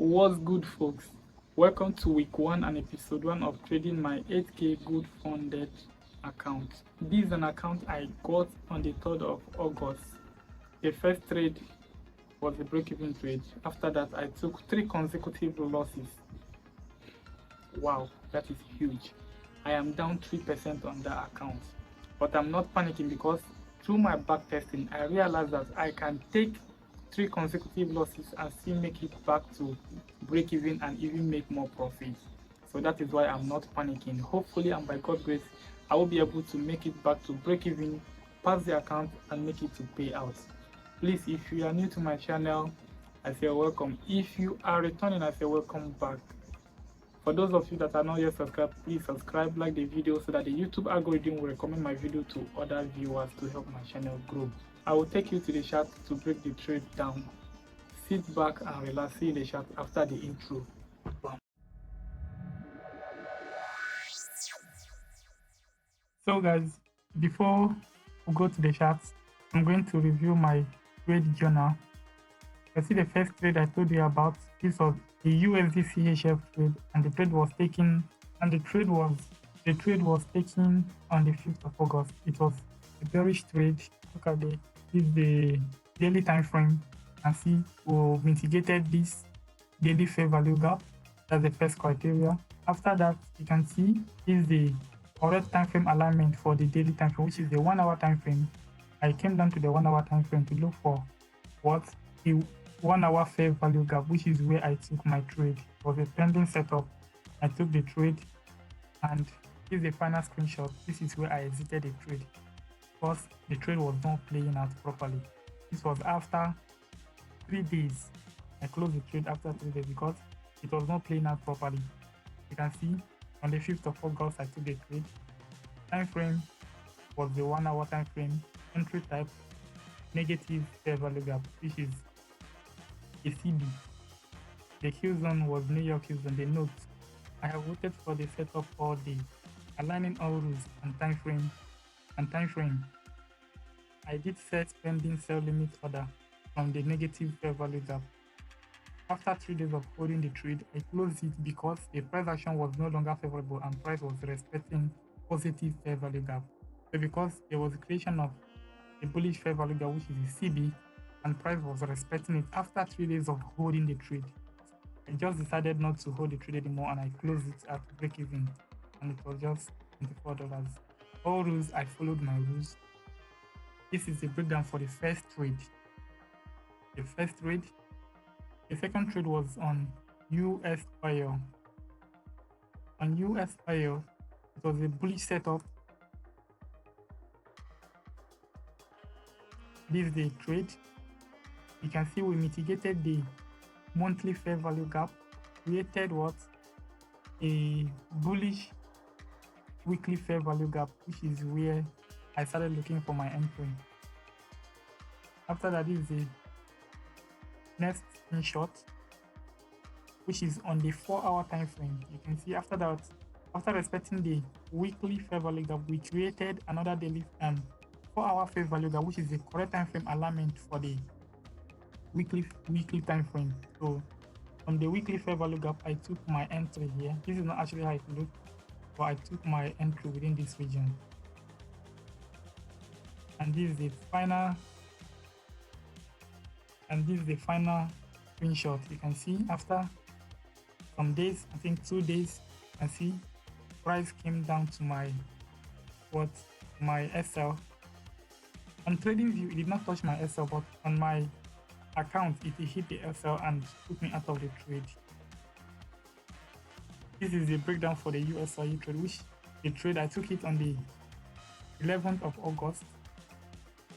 What's good, folks? Welcome to week 1 and episode 1 of trading my 8k good funded account. This is an account I got on the 3rd of August. The first trade was a break-even trade. After that, I took 3 consecutive losses. Wow, that is huge. I am down 3% on that account. But I'm not panicking because through my back testing, I realized that I can take 3 consecutive losses and still make it back to break even and even make more profit. So that is why I'm not panicking. Hopefully, and by God's grace, I will be able to make it back to break even, pass the account, and make it to pay out. Please, if you are new to my channel, I say welcome. If you are returning, I say welcome back. For those of you that are not yet subscribed, please subscribe, like the video so that the YouTube algorithm will recommend my video to other viewers to help my channel grow. I will take you to the chart to break the trade down. Sit back and relax, see the chart after the intro. So guys, before we go to the charts, I'm going to review my trade journal. You see the first trade I told you about. This was the USD CHF trade, and the trade was taken on the 5th of August. It was a bearish trade. Look at the daily time frame, and see we mitigated this daily fair value gap. That's the first criteria. After that, you can see is the correct time frame alignment for the daily time frame, which is the 1 hour time frame. I came down to the 1 hour time frame to look for what the 1 hour fair value gap, which is where I took my trade. It was a pending setup. I took the trade, and this is the final screenshot. This is where I exited the trade because the trade was not playing out properly. This was after 3 days. I closed the trade after 3 days because it was not playing out properly. You can see on the 5th of August I took the trade. Time frame was the 1 hour time frame. Entry type negative fair value gap, which is a CB. The Q zone was New York Q zone. The note: I have waited for the setup all day, aligning all rules and time frame. I did set pending sell limit order from the negative fair value gap. After 3 days of holding the trade, I closed it because the price action was no longer favorable and price was respecting positive fair value gap. So because there was a creation of a bullish fair value gap, which is a CB, and price was respecting it after 3 days of holding the trade, I just decided not to hold the trade anymore and I closed it at break even, and it was just $24. All rules, I followed my rules. This is the breakdown for the first trade. The second trade was on US oil. On US oil, it was a bullish setup. This is the trade. You can see we mitigated the monthly fair value gap, created what? A bullish weekly fair value gap, which is where I started looking for my entry. After that, this is the next screenshot, which is on the 4 hour time frame. You can see after that, after respecting the weekly fair value gap, we created another daily 4 hour fair value gap, which is the correct time frame alignment for the weekly time frame. So on the weekly fair value gap, I took my entry here. This is not actually how it looked, but I took my entry within this region. And this is the final screenshot. You can see after some days, I think 2 days, you can see price came down to my SL. On TradingView, it did not touch my SL, but on my account, it hit the SL and took me out of the trade. This is the breakdown for the USIU trade, which the trade I took it on the 11th of August.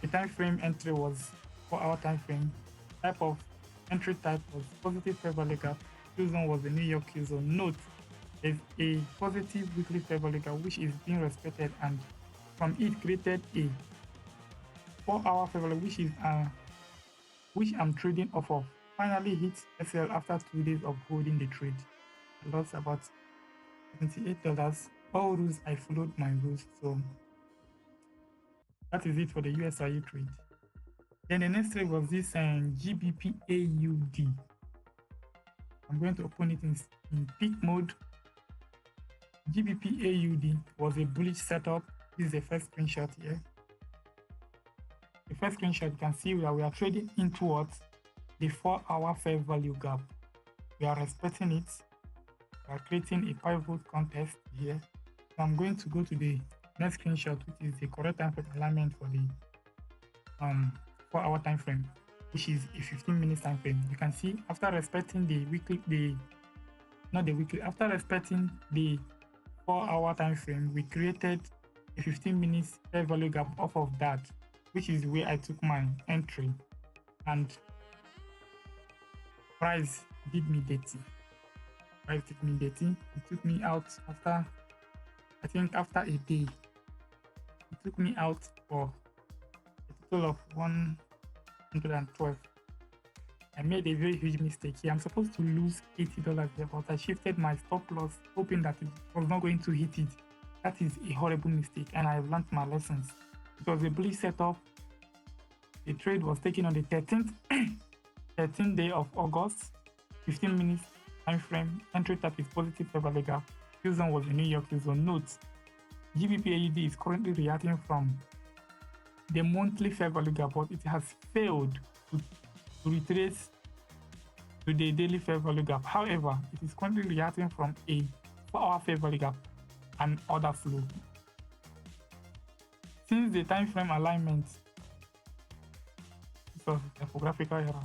The time frame entry was 4 hour time frame. Type of entry type was positive fair value gap. Q zone was the New York Q zone. Note: there's a positive weekly fair value gap which is being respected, and from it created a 4 hour fair value which I'm trading off of. Finally hit SL after 2 days of holding the trade. I lost about $78. All rules, I followed my rules. So that is it for the USIU trade. Then the next trade was this GBP AUD. I'm going to open it in peak mode. GBP AUD was a bullish setup. This is the first screenshot here. The first screenshot, you can see that we are trading in towards the 4-hour fair value gap. We are respecting it. We are creating a pivot contest here. So I'm going to go to the next screenshot, which is the correct time frame alignment for the 4-hour time frame, which is a 15-minute time frame. You can see after respecting after respecting the 4-hour time frame, we created a 15 minutes fair value gap off of that, which is where I took my entry, and price did me dirty. It took me out after, I think after a day. It took me out for a total of 112. I made a very huge mistake here. I'm supposed to lose $80 here, but I shifted my stop loss, hoping that it was not going to hit it. That is a horrible mistake, and I've learned my lessons. It was a bullish setup. The trade was taken on the 13th day of August, 15 minutes time frame. Entry tap is positive fair value gap. Q zone was the New York Q zone. Note, GBP AUD is currently reacting from the monthly fair value gap, but it has failed to retrace to the daily fair value gap. However, it is currently reacting from a 4-hour fair value gap and order flow. Since the time frame alignment, this was a typographical error.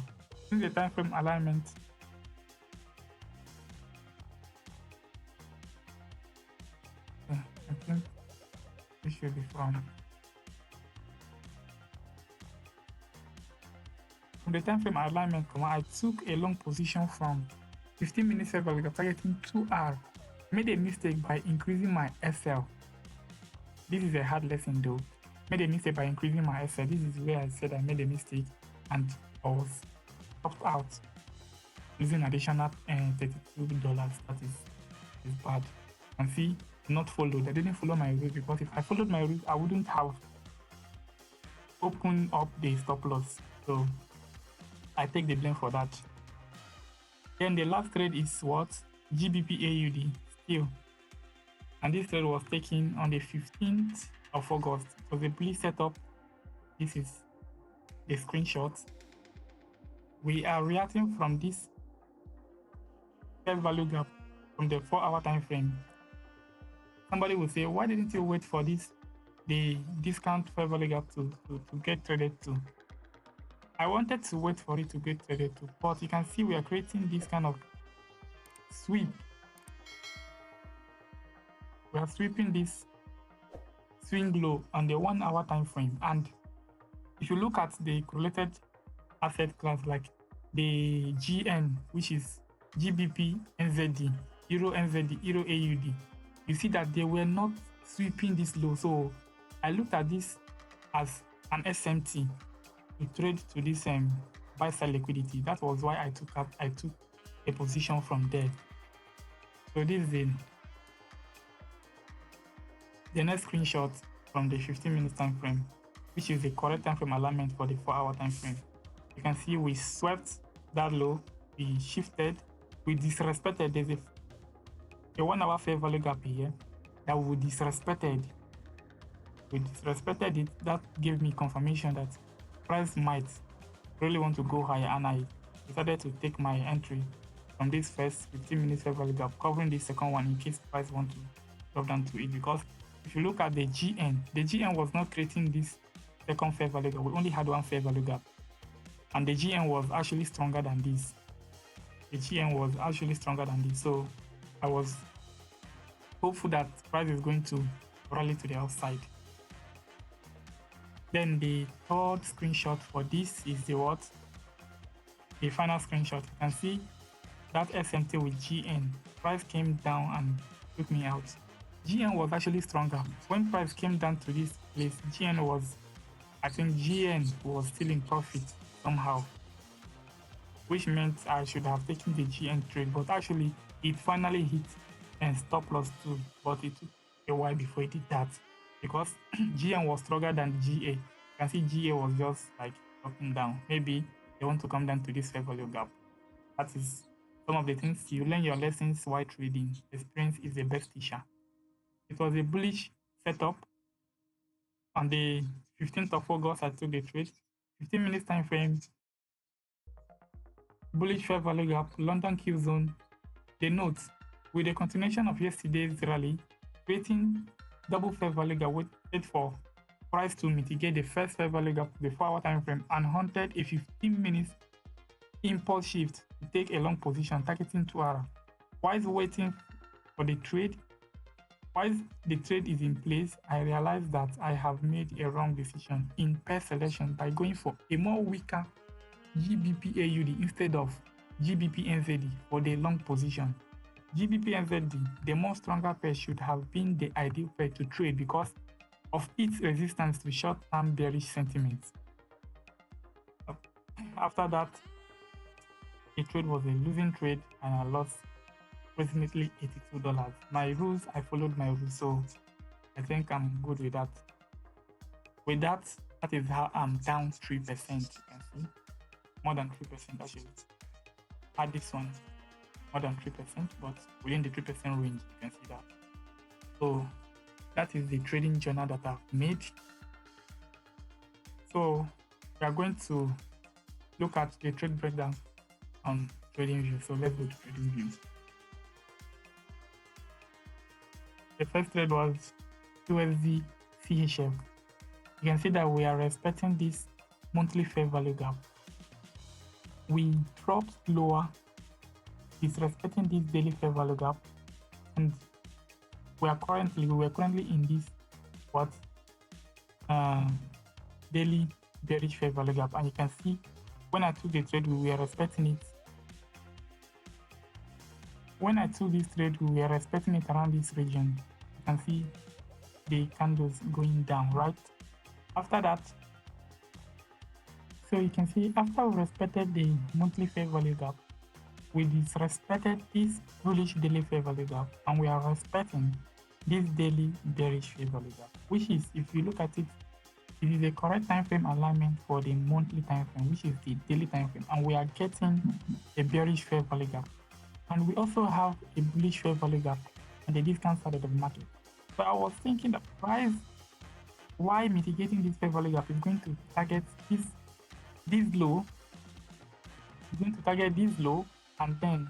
Since the time frame alignment I think this should be from the time frame alignment, I took a long position from 15 minutes fair value gap targeting 2R. Made a mistake by increasing my SL. This is a hard lesson though. Made a mistake by increasing my SL. This is where I said I made a mistake and I was stopped out losing additional $32. That is bad. And see, not followed. I didn't follow my route, because if I followed my route, I wouldn't have opened up the stop loss. So I take the blame for that. Then the last trade is what? GBP AUD still. And this trade was taken on the 15th of August. It was a bullish setup. This is the screenshot. We are reacting from this fair value gap from the 4-hour time frame. Somebody will say, why didn't you wait for the discount fair value gap to get traded to? I wanted to wait for it to get traded to, but you can see we are creating this kind of sweep. We are sweeping this swing low on the 1-hour time frame. And if you look at the correlated asset class like the GN, which is GBP NZD, Euro NZD, Euro AUD, you see that they were not sweeping this low. So I looked at this as an SMT to trade to this buy side liquidity. That was why I took a position from there. So this is the next screenshot from the 15 minutes time frame, which is the correct time frame alignment for the 4-hour time frame. You can see we swept that low, we shifted, we disrespected. There's a 1-hour fair value gap here that we disrespected. We disrespected it. That gave me confirmation that price might really want to go higher, and I decided to take my entry from this first 15 minutes fair value gap, covering this second one in case price want to drop down to it. Because if you look at the GN was not creating this second fair value gap. We only had one fair value gap, and the GN was actually stronger than this. So I was hopeful that price is going to rally to the outside. Then the third screenshot for this is the final screenshot. You can see that SMT with GN. Price came down and took me out. GN was actually stronger. When price came down to this place, GN was still in profit somehow, which meant I should have taken the GN trade, but actually it finally hit and stop loss too, but it took a while before it did that, because GN was stronger than GA. You can see GA was just like dropping down. Maybe they want to come down to this fair value gap. That is some of the things you learn your lessons while trading. Experience is the best teacher. It was a bullish setup. On the 15th of August, I took the trade. 15 minutes time frame, bullish fair value gap, London Q zone. The notes, with the continuation of yesterday's rally, creating double fair value gap, waited for price to mitigate the first fair value gap to the 4-hour time frame and hunted a 15 minutes impulse shift to take a long position targeting 2 hours. Whilst waiting for the trade, whilst the trade is in place, I realized that I have made a wrong decision in pair selection by going for a more weaker GBP AUD instead of GBP NZD for the long position. GBP NZD, the more stronger pair, should have been the ideal pair to trade because of its resistance to short-term bearish sentiments. After that, the trade was a losing trade and I lost approximately $82. My rules, I followed my rules, so I think I'm good with that. With that, that is how I'm down 3%. You can see more than 3% actually. Add this one, more than 3%, but within the 3% range, you can see that. So that is the trading journal that I've made. So we are going to look at the trade breakdown on TradingView. So let's go to TradingView. The first trade was USD CHF. You can see that we are respecting this monthly fair value gap. We dropped lower, it's respecting this daily fair value gap, and we were currently in this daily bearish fair value gap, and you can see when I took the trade we were respecting it. When I took this trade we were respecting it around this region. You can see the candles going down, right? After that, so you can see after we respected the monthly fair value gap, we disrespected this bullish daily fair value gap, and we are respecting this daily bearish fair value gap, which is, if you look at it, it is a correct time frame alignment for the monthly time frame, which is the daily time frame, and we are getting a bearish fair value gap, and we also have a bullish fair value gap on the discount side of the market. So I was thinking that price, why mitigating this fair value gap is going to target this low, is going to target this low and then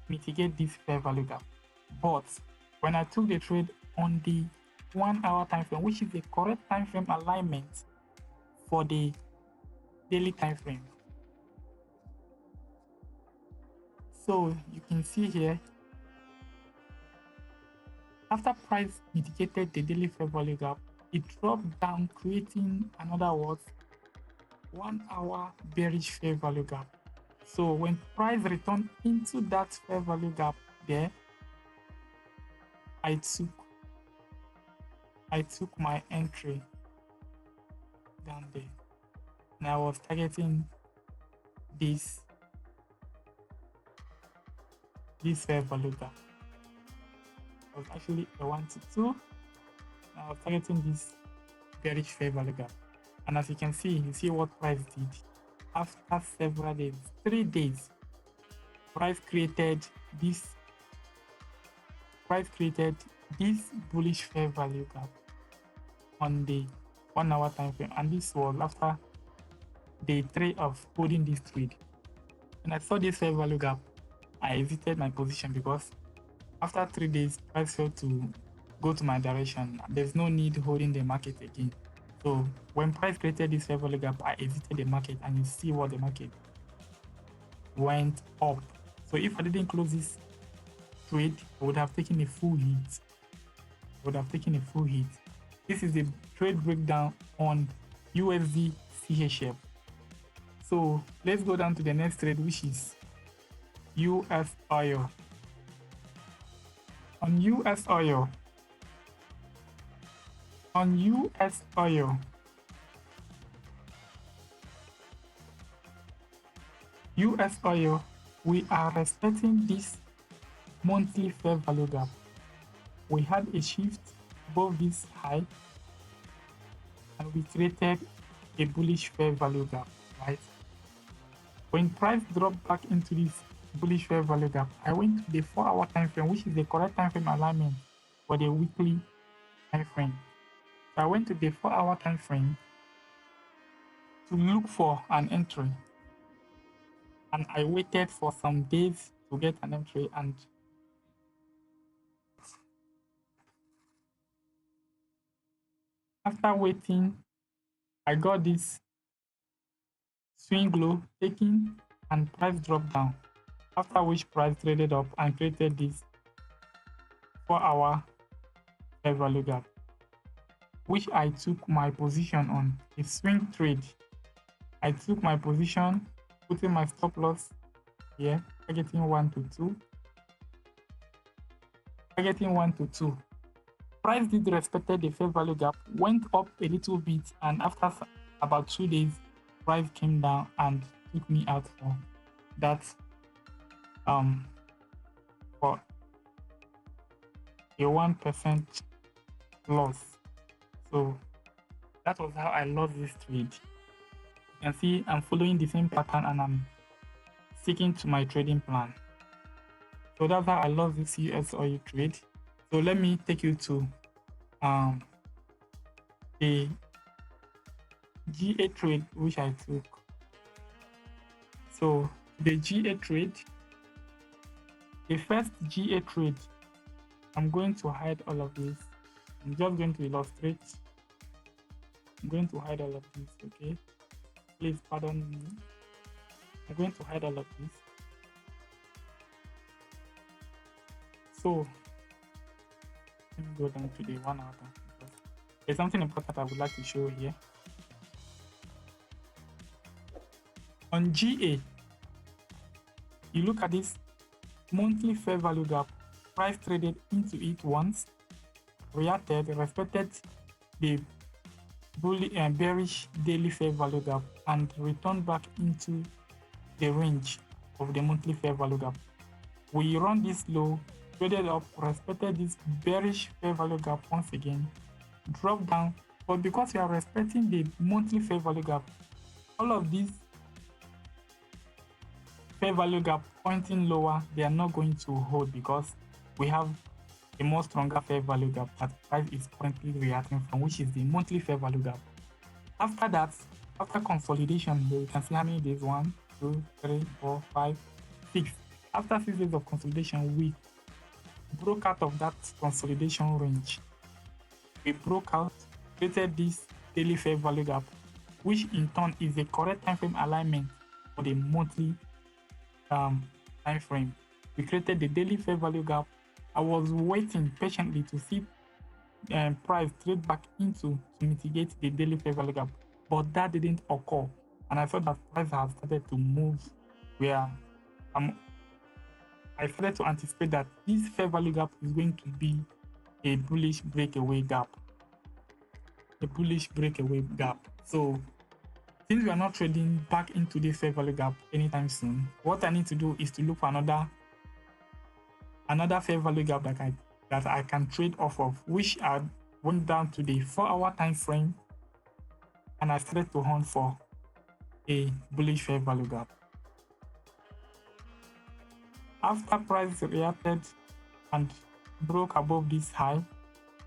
mitigate this fair value gap. But when I took the trade on the 1 hour time frame, which is the correct time frame alignment for the daily time frame, so you can see here, after price mitigated the daily fair value gap, it dropped down, creating another 1 hour bearish fair value gap. So when price returned into that fair value gap there, I took my entry down there, and I was targeting this fair value gap. It was actually a 1 to 2. I was targeting this bearish fair value gap, and as you can see, you see what price did. After several days, 3 days, price created this bullish fair value gap on the 1 hour time frame, and this was after day 3 of holding this trade. When I saw this fair value gap, I exited my position because after 3 days, price failed to go to my direction. There's no need holding the market again. So when price created this fair value gap, I exited the market, and you see what the market went up. So if I didn't close this trade, I would have taken a full hit. This is the trade breakdown on USD CHF. So let's go down to the next trade, which is US oil. On US oil, we are respecting this monthly fair value gap. We had a shift above this high, and we created a bullish fair value gap, right? When price dropped back into this bullish fair value gap. I went to the 4-hour time frame, which is the correct time frame alignment for the weekly time frame. So I went to the 4-hour time frame to look for an entry, and I waited for some days to get an entry, and after waiting, I got this swing low taking and price drop down, after which price traded up and created this 4-hour fair value gap, which I took my position on. A swing trade, I took my position, putting my stop loss here, targeting 1 to 2, targeting 1 to 2. Price did respected the fair value gap, went up a little bit, and after about 2 days, price came down and took me out for that for a 1% loss. So that was how I lost this trade. You can see I'm following the same pattern and I'm sticking to my trading plan. So that's how I lost this US oil trade. So let me take you to the GA trade which I took. So the GA trade, the first GA trade, I'm going to hide all of this. I'm just going to illustrate. I'm going to hide all of this, okay? Please pardon me. I'm going to hide all of this. So let me go down to the 1 hour because there's something important I would like to show here. On GA, you look at this monthly fair value gap, price traded into it once, reacted, respected the bearish daily fair value gap, and returned back into the range of the monthly fair value gap. We run this low, traded up, respected this bearish fair value gap once again, dropped down, but because we are respecting the monthly fair value gap, all of these fair value gap pointing lower, they are not going to hold because we have a more stronger fair value gap that price is currently reacting from, which is the monthly fair value gap. After that, after consolidation here, you can see how many days: 1, 2, 3, 4, 5, 6. After 6 days of consolidation, we broke out of that consolidation range. We broke out, created this daily fair value gap, which in turn is the correct time frame alignment for the monthly time frame. We created the daily fair value gap. I was waiting patiently to see price trade back into to mitigate the daily fair value gap, but that didn't occur, and I thought that price has started to move where I started to anticipate that this fair value gap is going to be a bullish breakaway gap. So since we are not trading back into this fair value gap anytime soon, what I need to do is to look for another fair value gap that I can trade off of, which I went down to the 4-hour time frame and I started to hunt for a bullish fair value gap. After price reacted and broke above this high,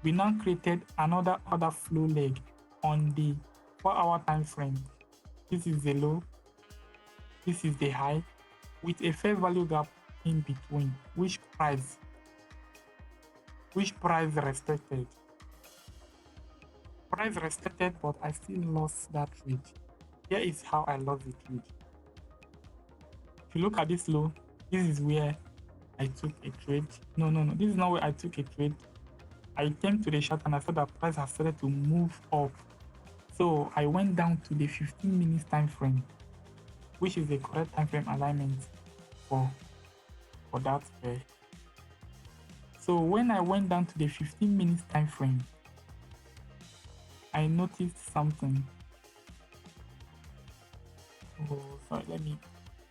we now created another order flow leg on the 4-hour time frame. This is the low, this is the high, with a fair value gap in between, which price respected. Price respected, but I still lost that trade. Here is how I lost the trade. If you look at this low, this is where I took a trade. No, this is not where I took a trade. I came to the chart and I saw that price has started to move up. So I went down to the 15 minutes time frame, which is the correct time frame alignment for that pair. So when I went down to the 15 minutes time frame, I noticed something. Oh, sorry, let me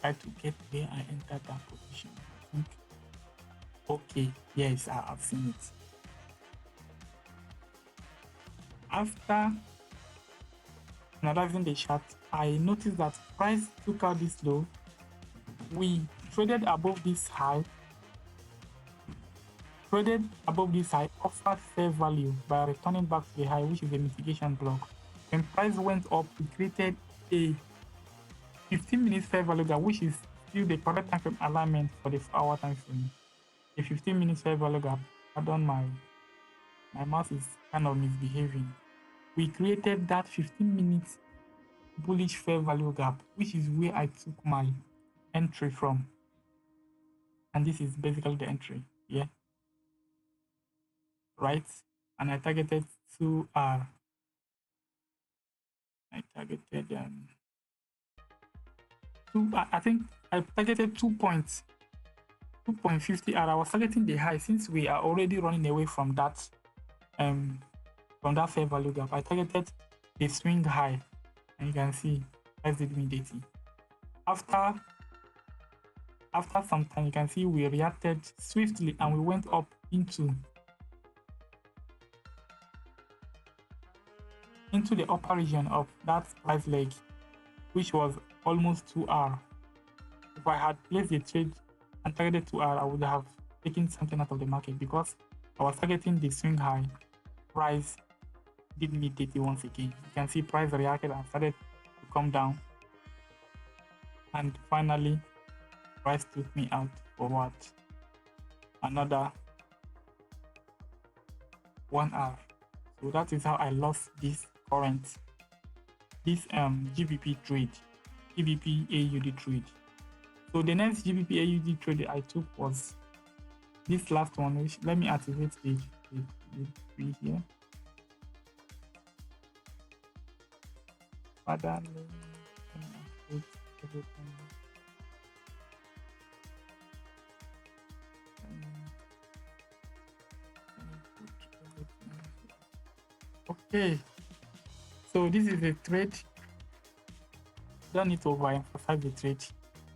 try to get where I entered that position. I think. Okay, yes, I have seen it. After analyzing the chart, I noticed that price took out this low. We traded above this high, offered fair value by returning back to the high, which is a mitigation block. When price went up, it created a 15 minutes fair value gap, which is still the correct time frame alignment for the 4-hour time frame. A 15 minutes fair value gap. Pardon, my mouse is kind of misbehaving. We created that 15 minutes bullish fair value gap, which is where I took my entry from. And this is basically the entry, yeah, right? And I targeted 2R. I targeted I think I targeted 2.50 R. I was targeting the high since we are already running away from that fair value gap. I targeted the swing high, and you can see price did immediately. After some time, you can see we reacted swiftly and we went up into the upper region of that price leg, which was almost 2R. If I had placed the trade and targeted 2R, I would have taken something out of the market because I was targeting the swing high. Price did immediately once again. You can see price reacted and started to come down. And finally, price took me out for what? Another 1R. So that is how I lost this GBP trade, GBP AUD trade. So the next GBP AUD trade I took was this last one, which let me activate the tree here. Okay, so this is a trade. Don't need to overemphasize the trade.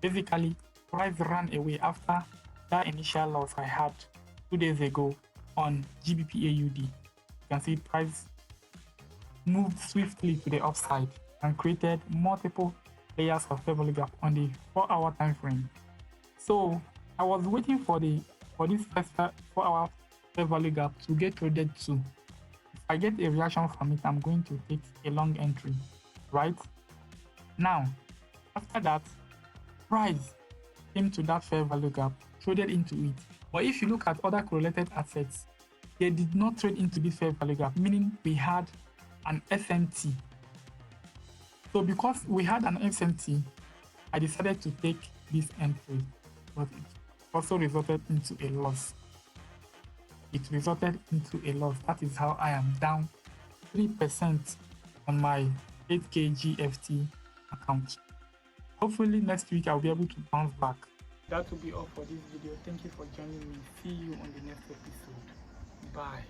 Basically, price ran away after that initial loss I had 2 days ago on GBP AUD. You can see price moved swiftly to the upside and created multiple layers of fair value gap on the 4-hour time frame. So I was waiting for this first 4-hour fair value gap to get traded too. If I get a reaction from it, I'm going to take a long entry, right? Now, after that, price came to that fair value gap, traded into it. But if you look at other correlated assets, they did not trade into this fair value gap, meaning we had an SMT. So because we had an SMT, I decided to take this entry, but it also resulted into a loss. That is how I am down 3% on my 8K GFT account. Hopefully next week I'll be able to bounce back. That will be all for this video. Thank you for joining me. See you on the next episode. Bye.